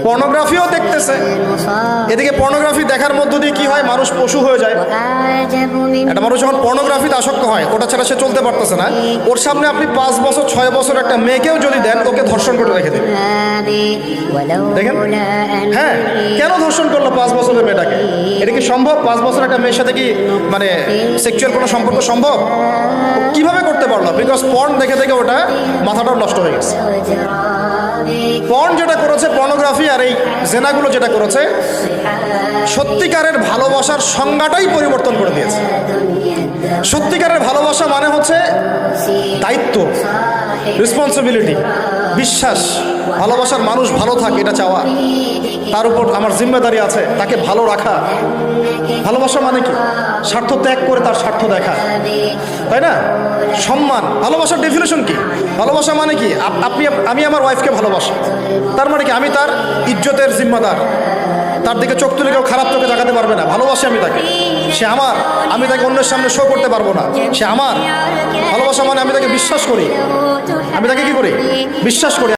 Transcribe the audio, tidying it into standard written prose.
পর্নোগ্রাফিও দেখতেছে। এদিকে পর্নোগ্রাফি দেখার মধ্য দিয়ে কি হয়, মানুষ পশু হয়ে যায়। একটা মানুষ যখন পর্নোগ্রাফিতে আসক্ত হয়, ওটা ছাড়া সে চলতে পারতেছে না, ওর সামনে আপনি 5 বছর 6 বছর একটা মেয়েকেও যদি দেন, ওকে ধর্ষণ করে রেখে দেবেন। দেখেন, হ্যাঁ, কেন ধর্ষণ করলো 5 বছরের মেয়েটাকে? এটা কি সম্ভব? 5 বছর একটা মেয়ের সাথে কি মানে সেক্সুয়াল কোনো সম্পর্ক সম্ভব? কিভাবে করতে পারলো? বিকজ পর্ন দেখে দেখে ওটা মাথাটাও নষ্ট হয়ে গেছে। পর্ন যেটা করেছে, পর্নোগ্রাফি আর এই জেনাগুলো যেটা করেছে, সত্যিকারের ভালোবাসার সংজ্ঞাটাই পরিবর্তন করে দিয়েছে। সত্যিকারের ভালোবাসা মানে হচ্ছে দায়িত্ব, রেসপন্সিবিলিটি, বিশ্বাস। ভালোবাসার মানুষ ভালো থাকে এটা চাওয়া, তার উপর আমার জিম্মেদারি আছে, তাকে ভালো রাখা। ভালোবাসা মানে কি? স্বার্থ ত্যাগ করে তার স্বার্থ দেখা, তাই না? সম্মান। ভালোবাসার ডেফিনেশন কি? ভালোবাসা মানে কি? আমি আমার ওয়াইফকে ভালোবাসি, তার মানে কি আমি তার ইজ্জতের জিম্মাদার, তার দিকে চোখ তুলে কেউ খারাপ চোখে তাকাতে পারবে না। ভালোবাসি আমি তাকে, সে আমার, আমি তাকে অন্যের সামনে শো করতে পারবো না, সে আমার। ভালোবাসা মানে আমি তাকে বিশ্বাস করি, আমি তাকে কি করি? বিশ্বাস করি।